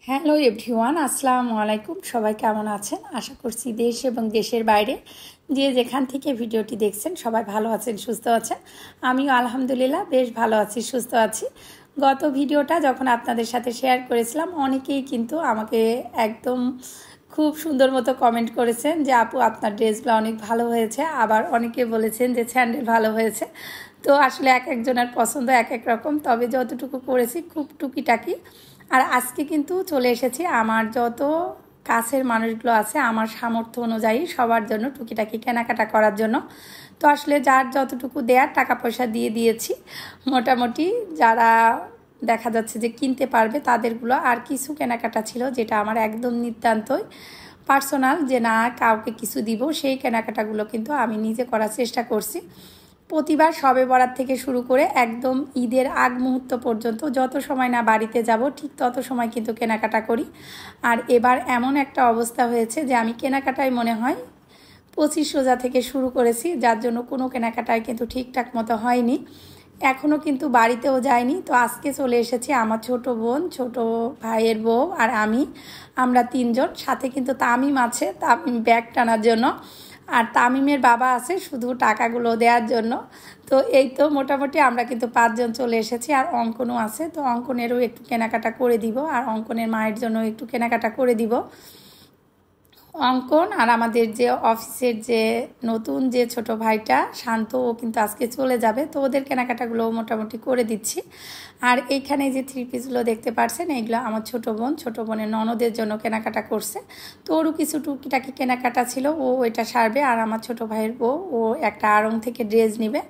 Hello everyone, আসসালামু আলাইকুম। সবাই কেমন আছেন? আশা করছি দেশ এবং দেশের বাইরে যে যেখান থেকে ভিডিওটি দেখছেন সবাই ভালো আছেন, সুস্থ আছেন। আমিও আলহামদুলিল্লাহ বেশ ভালো আছি, সুস্থ আছি। গত ভিডিওটা যখন আপনাদের সাথে শেয়ার করেছিলাম, অনেকেই কিন্তু আমাকে একদম খুব সুন্দর মতো কমেন্ট করেছেন যে আপু আপনার ড্রেসগুলো অনেক ভালো হয়েছে, আবার অনেকে বলেছেন যে স্যান্ডেল ভালো হয়েছে। তো আসলে এক একজনের পছন্দ এক এক রকম, তবে যতটুকু করেছি খুব টুকিটাকি। আর আজকে কিন্তু চলে এসেছি আমার যত কাছের মানুষগুলো আছে আমার সামর্থ্য অনুযায়ী সবার জন্য টুকিটাকি কেনাকাটা করার জন্য। তো আসলে যার যতটুকু দেয়ার টাকা পয়সা দিয়ে দিয়েছি মোটামুটি, যারা দেখা যাচ্ছে যে কিনতে পারবে তাদেরগুলো। আর কিছু কেনাকাটা ছিল যেটা আমার একদম নিতান্তই পার্সোনাল, যে না কাউকে কিছু দিব, সেই কেনাকাটাগুলো কিন্তু আমি নিজে করার চেষ্টা করছি। প্রতিবার শবে বরাত থেকে শুরু করে একদম ঈদের আগ মুহূর্ত পর্যন্ত যত সময় না বাড়িতে যাব ঠিক তত সময় কিন্তু কেনাকাটা করি। আর এবার এমন একটা অবস্থা হয়েছে যে আমি কেনাকাটায় মনে হয় 25 রোজা থেকে শুরু করেছি, যার জন্য কোনো কেনাকাটায় কিন্তু ঠিকঠাক মতো হয়নি। এখনও কিন্তু বাড়িতেও যায়নি। তো আজকে চলে এসেছি আমার ছোট বোন, ছোট ভাইয়ের বউ আর আমরা তিনজন, সাথে কিন্তু তামিম আছে, তামিম ব্যাগ টানার জন্য, আর তামিমের বাবা আছে শুধু টাকাগুলো দেওয়ার জন্য। তো এই তো মোটামুটি আমরা কিন্তু 5 জন চলে এসেছি। আর অঙ্কনও আছে, তো অঙ্কনেরও একটু কেনাকাটা করে দিব, আর অঙ্কনের মায়ের জন্য একটু কেনাকাটা করে দিব। অঙ্কন আর আমাদের যে অফিসের যে নতুন যে ছোট ভাইটা শান্ত, ও কিন্তু আজকে চলে যাবে, তো ওদের কেনাকাটাগুলো মোটামুটি করে দিচ্ছি। আর এইখানে যে 3 পিসগুলো দেখতে পাচ্ছেন এইগুলো আমার ছোট বোনের ননদের জন্য কেনাকাটা করছে। তো ওরও কিছু টুকিটাকি কেনাকাটা ছিল, ও এটা সারবে। আর আমার ছোট ভাইয়ের বউ ও একটা আড়ং থেকে ড্রেস নেবে।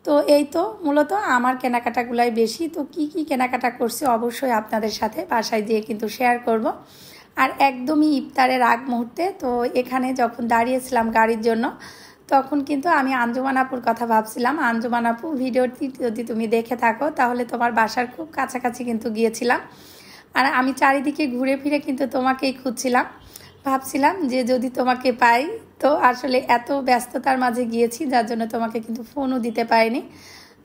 তো এই তো মূলত আমার কেনাকাটাগুলাই বেশি। তো কি কি কেনাকাটা করছি অবশ্যই আপনাদের সাথে বাসায় যেয়ে কিন্তু শেয়ার করব। আর একদমই ইফতারের আগ মুহূর্তে তো এখানে যখন দাঁড়িয়েছিলাম গাড়ির জন্য, তখন কিন্তু আমি আঞ্জুমান আপুর কথা ভাবছিলাম। আঞ্জুমান আপু ভিডিওটি যদি তুমি দেখে থাকো তাহলে তোমার বাসার খুব কাছাকাছি কিন্তু গিয়েছিলাম। আর আমি চারিদিকে ঘুরে ফিরে কিন্তু তোমাকেই খুঁজছিলাম, ভাবছিলাম যে যদি তোমাকে পাই। তো আসলে এত ব্যস্ততার মাঝে গিয়েছি যার জন্য তোমাকে কিন্তু ফোনও দিতে পারিনি।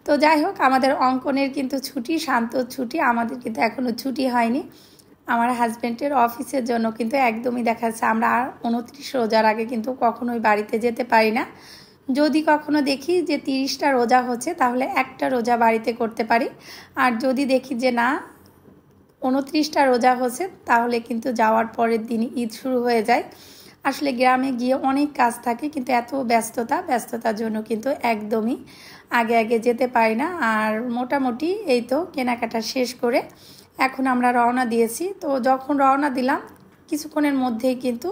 তো যাই হোক, আমাদের অঙ্কনের কিন্তু ছুটি, শান্তর ছুটি, আমাদের কিন্তু এখনও ছুটি হয়নি। আমার হাজব্যান্ডের অফিসের জন্য কিন্তু একদমই দেখা যাচ্ছে আমরা 29 রোজার আগে কিন্তু কখনোই বাড়িতে যেতে পারি না। যদি কখনো দেখি যে 30টা রোজা হচ্ছে তাহলে একটা রোজা বাড়িতে করতে পারি। আর যদি দেখি যে না 29টা রোজা হচ্ছে তাহলে কিন্তু যাওয়ার পরের দিনই ঈদ শুরু হয়ে যায়। আসলে গ্রামে গিয়ে অনেক কাজ থাকে, কিন্তু এত ব্যস্ততার জন্য কিন্তু একদমই আগে যেতে পারি না। আর মোটামুটি এই তো কেনাকাটা শেষ করে এখন আমরা রওনা দিয়েছি। তো যখন রওনা দিলাম কিছুক্ষণের মধ্যেই কিন্তু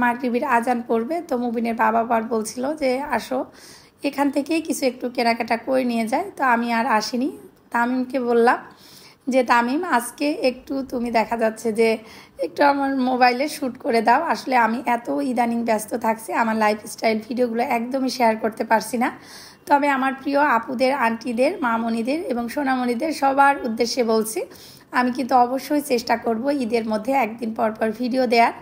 মাগরিবের আজান পড়বে। তো মুবিনের বাবা আবার বলছিল যে আসো এখান থেকেই কিছু একটু কেনাকাটা করে নিয়ে যায়। তো আমি আর আসিনি, তামিমকে বললাম যে তামিম আজকে একটু তুমি দেখা যাচ্ছে যে একটু আমার মোবাইলে শ্যুট করে দাও। আসলে আমি এত ইদানিং ব্যস্ত থাকছি, আমার লাইফস্টাইল ভিডিওগুলো একদমই শেয়ার করতে পারছি না। তবে আমার প্রিয় আপুদের, আন্টিদের, মামনিদের এবং সোনামণিদের সবার উদ্দেশ্যে বলছি, আমি কিন্তু অবশ্যই চেষ্টা করব ঈদের মধ্যে একদিন পর ভিডিও দেওয়ার।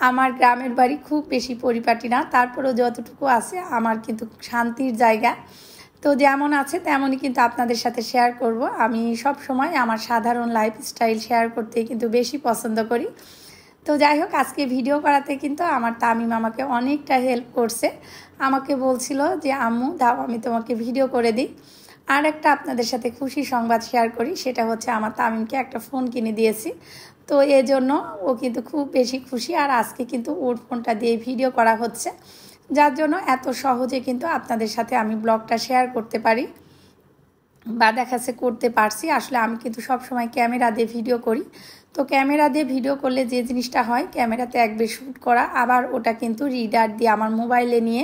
আমার গ্রামের বাড়ি খুব বেশি পরিপাটি না, তারপরেও যতটুকু আছে আমার কিন্তু শান্তির জায়গা। তো যেমন আছে তেমনই কিন্তু আপনাদের সাথে শেয়ার করব। আমি সব সময় আমার সাধারণ লাইফস্টাইল শেয়ার করতে কিন্তু বেশি পছন্দ করি। তো যাই হোক, আজকে ভিডিও করাতে কিন্তু আমার তামিম আমাকে অনেকটা হেল্প করছে। আমাকে বলছিল যে আম্মু দাও আমি তোমাকে ভিডিও করে দিই। আর একটা আপনাদের সাথে খুশি সংবাদ শেয়ার করি, সেটা হচ্ছে আমার তামিমকে একটা ফোন কিনে দিয়েছি। তো এজন্য ও কিন্তু খুব বেশি খুশি। আর আজকে কিন্তু ওর ফোনটা দিয়ে ভিডিও করা হচ্ছে, যার জন্য এত সহজে কিন্তু আপনাদের সাথে আমি ব্লগটা শেয়ার করতে পারি বা দেখাচ্ছে করতে পারছি। আসলে আমি কিন্তু সব সময় ক্যামেরা দিয়ে ভিডিও করি। তো ক্যামেরা দিয়ে ভিডিও করলে যে জিনিসটা হয়, ক্যামেরাতে একবার শ্যুট করা, আবার ওটা কিন্তু রিডার দিয়ে আমার মোবাইলে নিয়ে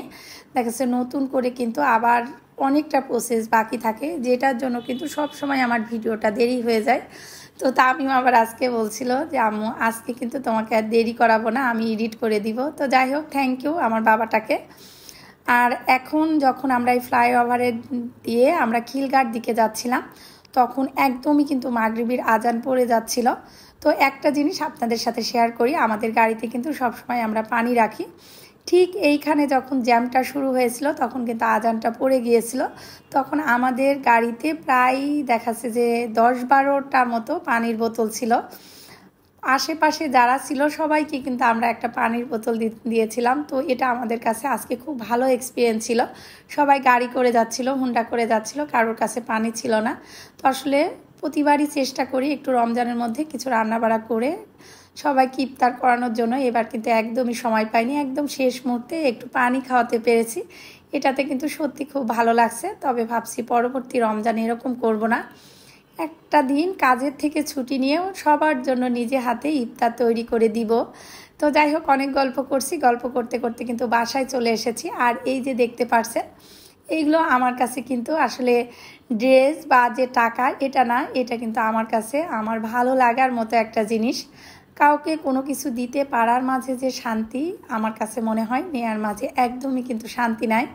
দেখাচ্ছে নতুন করে কিন্তু আবার অনেকটা প্রসেস বাকি থাকে, যেটার জন্য কিন্তু সব সময় আমার ভিডিওটা দেরি হয়ে যায়। তো তামিম আবার আজকে বলছিল যে আম্মু আজকে কিন্তু তোমাকে আর দেরি করাবো না, আমি এডিট করে দিব। তো যাই হোক, থ্যাংক ইউ আমার বাবাটাকে। আর এখন যখন আমরা এই ফ্লাইওভারে দিয়ে আমরা খিলগাঁর দিকে যাচ্ছিলাম, তখন একদমই কিন্তু মাগরিবের আজান পড়ে যাচ্ছিল। তো একটা জিনিস আপনাদের সাথে শেয়ার করি, আমাদের গাড়িতে কিন্তু সবসময় আমরা পানি রাখি। ঠিক এইখানে যখন জ্যামটা শুরু হয়েছিল তখন কিন্তু আজানটা পড়ে গিয়েছিল। তখন আমাদের গাড়িতে প্রায় দেখাচ্ছে যে 10-12টার মতো পানির বোতল ছিল। আশেপাশে যারা ছিল সবাইকে কিন্তু আমরা একটা পানির বোতল দিয়েছিলাম। তো এটা আমাদের কাছে আজকে খুব ভালো এক্সপিরিয়েন্স ছিল। সবাই গাড়ি করে যাচ্ছিল, হুন্ডা করে যাচ্ছিল, কারোর কাছে পানি ছিল না। তো আসলে প্রতিবারই চেষ্টা করি একটু রমজানের মধ্যে কিছু রান্নাবাড়া করে সবাইকে ইফতার করানোর জন্য। এবার কিন্তু একদমই সময় পাইনি, একদম শেষ মুহূর্তে একটু পানি খাওয়াতে পেরেছি। এটাতে কিন্তু সত্যি খুব ভালো লাগছে। তবে ভাবছি পরবর্তী রমজানে এরকম করব না, একটা দিন কাজের থেকে ছুটি নিয়েও সবার জন্য নিজে হাতে ইফতার তৈরি করে দিব। তো যাই হোক, অনেক গল্প করছি, গল্প করতে করতে কিন্তু বাসায় চলে এসেছি। আর এই যে দেখতে পাচ্ছেন, এইগুলো আমার কাছে কিন্তু আসলে ড্রেস বা যে টাকা এটা না, এটা কিন্তু আমার কাছে আমার ভালো লাগার মতো একটা জিনিস। কাউকে কোনো কিছু দিতে পারার মাঝে যে শান্তি আমার কাছে মনে হয়, নেয়ার মাঝে একদমই কিন্তু শান্তি নাই।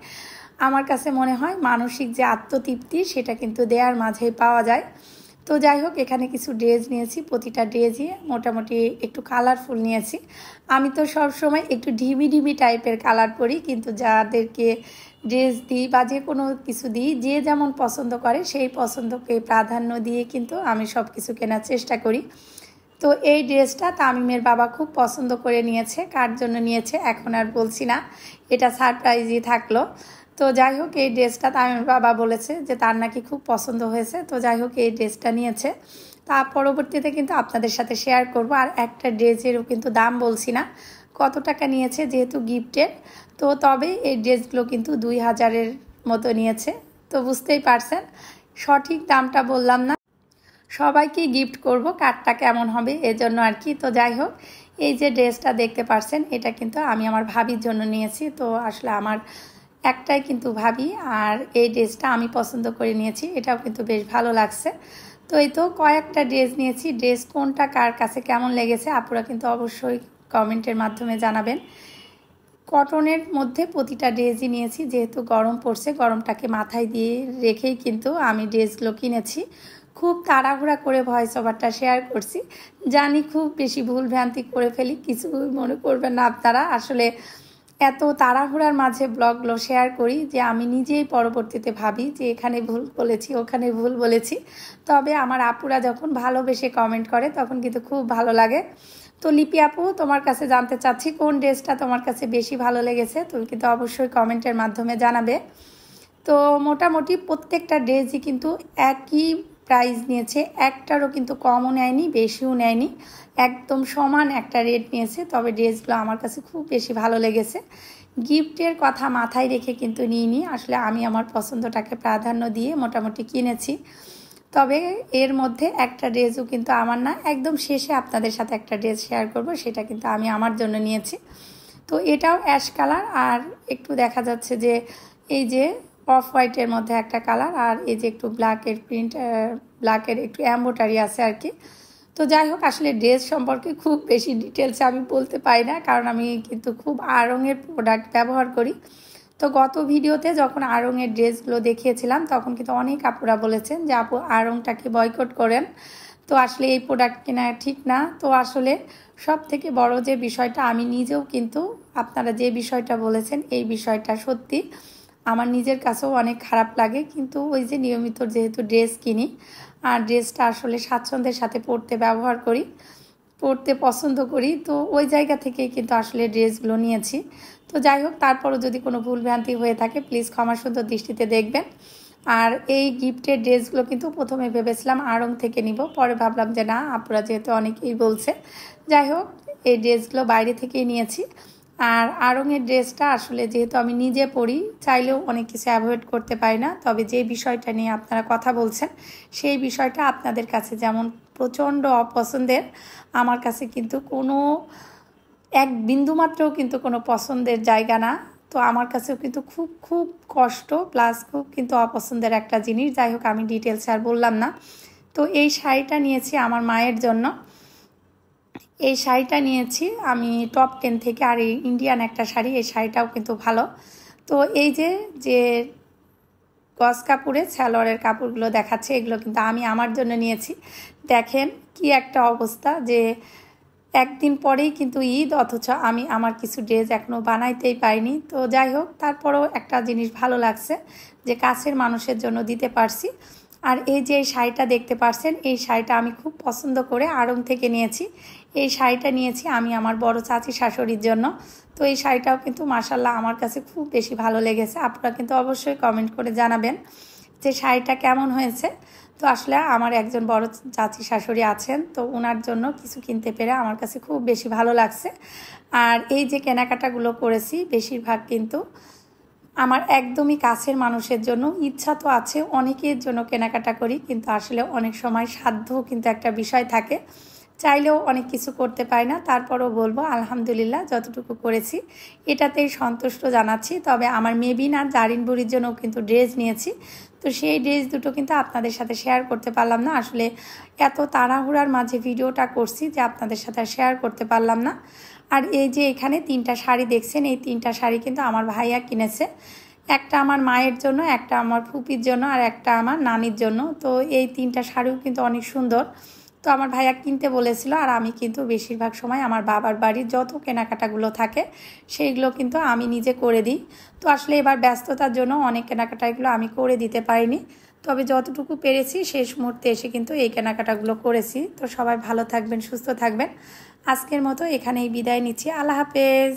আমার কাছে মনে হয় মানসিক যে আত্মতৃপ্তি সেটা কিন্তু দেওয়ার মাঝেই পাওয়া যায়। তো যাই হোক, এখানে কিছু ড্রেস নিয়েছি, প্রতিটা ড্রেসই মোটামুটি একটু কালারফুল নিয়েছি। আমি তো সব সময় একটু ঢিমি ঢিমি টাইপের কালার পরি, কিন্তু যাদেরকে ড্রেস দিই বা যে কোনো কিছু দিই, যে যেমন পছন্দ করে সেই পছন্দকে প্রাধান্য দিয়ে কিন্তু আমি সব কিছু কেনার চেষ্টা করি। তো এই ড্রেসটা তামিমের বাবা খুব পছন্দ করে নিয়েছে। কার জন্য নিয়েছে এখন আর বলছি না, এটা সারপ্রাইজই থাকলো। তো যাই হোক, এই ড্রেসটা তামিমের বাবা বলেছে যে তার নাকি খুব পছন্দ হয়েছে। তো যাই হোক, এই ড্রেসটা নিয়েছে। তা পরবর্তীতে কিন্তু আপনাদের সাথে শেয়ার করব। আর একটা ড্রেসেরও কিন্তু দাম বলছি না কত টাকা নিয়েছে, যেহেতু গিফটের। তো তবে এই ড্রেসগুলো কিন্তু 2000-এর মতো নিয়েছে। তো বুঝতেই পারছেন, সঠিক দামটা বললাম না, সবাইকে গিফট করব, কার্ডটা কেমন হবে এজন্য আর কি। তো যাই হোক, এই যে ড্রেসটা দেখতে পাচ্ছেন, এটা কিন্তু আমি আমার ভাবির জন্য নিয়েছি। তো আসলে আমার একটাই কিন্তু ভাবি, আর এই ড্রেসটা আমি পছন্দ করে নিয়েছি, এটাও কিন্তু বেশ ভালো লাগছে। তো এই তো কয়েকটা ড্রেস নিয়েছি, ড্রেস কোনটা কার কাছে কেমন লেগেছে আপুরা কিন্তু অবশ্যই কমেন্টের মাধ্যমে জানাবেন। কটনের মধ্যে প্রতিটা ড্রেসই নিয়েছি, যেহেতু গরম পড়ছে, গরমটাকে মাথায় দিয়ে রেখেই কিন্তু আমি ড্রেসগুলো কিনেছি। খুব তাড়াহুড়া করে ভয়েস ওভারটা শেয়ার করছি, জানি খুব বেশি ভুল ভ্রান্তি করে ফেলি, কিছু মনে করবেন না আপনারা। আসলে এত তাড়াহুড়ার মাঝে ব্লগগুলো শেয়ার করি যে আমি নিজেই পরবর্তীতে ভাবি যে এখানে ভুল বলেছি, ওখানে ভুল বলেছি। তবে আমার আপুরা যখন ভালোবেসে কমেন্ট করে তখন কিন্তু খুব ভালো লাগে। তো লিপি আপু, তোমার কাছে জানতে চাচ্ছি কোন ড্রেসটা তোমার কাছে বেশি ভালো লেগেছে, তুমি কিন্তু অবশ্যই কমেন্টের মাধ্যমে জানাবে। তো মোটামুটি প্রত্যেকটা ড্রেসই কিন্তু একই প্রাইস নিয়েছে, একটারও কিন্তু কমও নেয়নি, বেশিও নেয়নি, একদম সমান একটা রেট নিয়েছে। তবে ড্রেসগুলো আমার কাছে খুব বেশি ভালো লেগেছে। গিফটের কথা মাথায় রেখে কিন্তু নিইনি, আসলে আমি আমার পছন্দটাকে প্রাধান্য দিয়ে মোটামুটি কিনেছি। তবে এর মধ্যে একটা ড্রেসও কিন্তু আমার না, একদম শেষে আপনাদের সাথে একটা ড্রেস শেয়ার করব, সেটা কিন্তু আমি আমার জন্য নিয়েছি। তো এটাও অ্যাশ কালার, আর একটু দেখা যাচ্ছে যে এই যে অফ হোয়াইটের মধ্যে একটা কালার, আর এই যে একটু ব্ল্যাকের প্রিন্ট, ব্ল্যাকের একটু এমব্রয়ডারি আছে আর কি। তো যাই হোক, আসলে ড্রেস সম্পর্কে খুব বেশি ডিটেলসে আমি বলতে পারি না, কারণ আমি কিন্তু খুব আড়ংয়ের প্রোডাক্ট ব্যবহার করি। তো গত ভিডিওতে যখন আড়ংয়ের ড্রেসগুলো দেখিয়েছিলাম তখন কিন্তু অনেক আপুরা বলেছেন যে আপু আড়ংটাকে বয়কট করেন, তো আসলে এই প্রোডাক্ট কেনা ঠিক না। তো আসলে সব থেকে বড় যে বিষয়টা, আমি নিজেও কিন্তু আপনারা যে বিষয়টা বলেছেন এই বিষয়টা সত্যি আমার নিজের কাছেও অনেক খারাপ লাগে। কিন্তু ওই যে নিয়মিত যেহেতু ড্রেস কিনি, আর ড্রেসটা আসলে স্বাচ্ছন্দ্যের সাথে ব্যবহার করি, পরতে পছন্দ করি, তো ওই জায়গা থেকেই কিন্তু আসলে ড্রেসগুলো নিয়েছি। তো যাই হোক, তারপরও যদি কোনো ভুলভ্রান্তি হয়ে থাকে প্লিজ ক্ষমা সুন্দর দৃষ্টিতে দেখবেন। আর এই গিফটের ড্রেসগুলো কিন্তু প্রথমে ভেবেছিলাম আড়ং থেকে নিব, পরে ভাবলাম যে না, আপুরা যেহেতু অনেকেই বলছে, যাই হোক এই ড্রেসগুলো বাইরে থেকেই নিয়েছি। আর আড়ংয়ের ড্রেসটা আসলে যেহেতু আমি নিজে পরি, চাইলেও অনেক কিছু অ্যাভয়েড করতে পারি না। তবে যে বিষয়টা নিয়ে আপনারা কথা বলছেন সেই বিষয়টা আপনাদের কাছে যেমন প্রচণ্ড অপছন্দের, আমার কাছে কিন্তু কোনো এক বিন্দুমাত্রও কিন্তু কোনো পছন্দের জায়গা না। তো আমার কাছেও কিন্তু খুব খুব কষ্ট প্লাস খুব কিন্তু অপছন্দের একটা জিনিস। যাই হোক, আমি ডিটেলস আর বললাম না। তো এই শাড়িটা নিয়েছি আমার মায়ের জন্য, এই শাড়িটা নিয়েছি আমি টপ 10 থেকে। আর এই ইন্ডিয়ান একটা শাড়ি, এই শাড়িটাও কিন্তু ভালো। তো এই যে যে গজ কাপড়ের সালোয়ারের কাপড়গুলো দেখাচ্ছে, এগুলো কিন্তু আমি আমার জন্য নিয়েছি। দেখেন কি একটা অবস্থা, যে একদিন পরেই কিন্তু ঈদ, অথচ আমি আমার কিছু ড্রেস এখনও বানাইতেই পারিনি। তো যাই হোক, তারপরেও একটা জিনিস ভালো লাগছে যে কাছের মানুষের জন্য দিতে পারছি। আর এই যে এই শাড়িটা দেখতে পারছেন, এই শাড়িটা আমি খুব পছন্দ করে আড়ং থেকে নিয়েছি। এই শাড়িটা নিয়েছি আমি আমার বড় চাচি শাশুড়ির জন্য। তো এই শাড়িটাও কিন্তু মাশাআল্লাহ আমার কাছে খুব বেশি ভালো লেগেছে। আপনারা কিন্তু অবশ্যই কমেন্ট করে জানাবেন যে শাড়িটা কেমন হয়েছে। তো আসলে আমার একজন বড় চাচি শাশুড়ি আছেন, তো ওনার জন্য কিছু কিনতে পেরে আমার কাছে খুব বেশি ভালো লাগছে। আর এই যে কেনাকাটাগুলো করেছি বেশিরভাগ কিন্তু আমার একদমই কাছের মানুষের জন্য। ইচ্ছা তো আছে অনেকের জন্য কেনাকাটা করি, কিন্তু আসলে অনেক সময় সাধ্য কিন্তু একটা বিষয় থাকে, চাইলেও অনেক কিছু করতে পারি না। তারপরও বলবো আলহামদুলিল্লাহ যতটুকু করেছি এটাতেই সন্তুষ্ট জানাচ্ছি। তবে আমার মেবিন আর জারিন বুড়ির জন্য কিন্তু ড্রেস নিয়েছি, তো সেই ড্রেস দুটো কিন্তু আপনাদের সাথে শেয়ার করতে পারলাম না। আসলে এত তাড়াহুড়ার মাঝে ভিডিওটা করছি যে আপনাদের সাথে শেয়ার করতে পারলাম না। আর এই যে এখানে 3টা শাড়ি দেখছেন, এই 3টা শাড়ি কিন্তু আমার ভাইয়া কিনেছে। একটা আমার মায়ের জন্য, একটা আমার ফুপির জন্য, আর একটা আমার নানির জন্য। তো এই 3টা শাড়িও কিন্তু অনেক সুন্দর। তো আমার ভাইয়া কিনতে বলেছিল, আর আমি কিন্তু বেশিরভাগ সময় আমার বাবার বাড়ির যত কেনাকাটাগুলো থাকে সেইগুলো কিন্তু আমি নিজে করে দিই। তো আসলে এবার ব্যস্ততার জন্য অনেক কেনাকাটাগুলো আমি করে দিতে পারিনি, তবে যতটুকু পেরেছি শেষ মুহূর্তে এসে কিন্তু এই কেনাকাটাগুলো করেছি। তো সবাই ভালো থাকবেন, সুস্থ থাকবেন। আজকের মতো এখানেই বিদায় নিচ্ছি। আল্লাহ হাফেজ।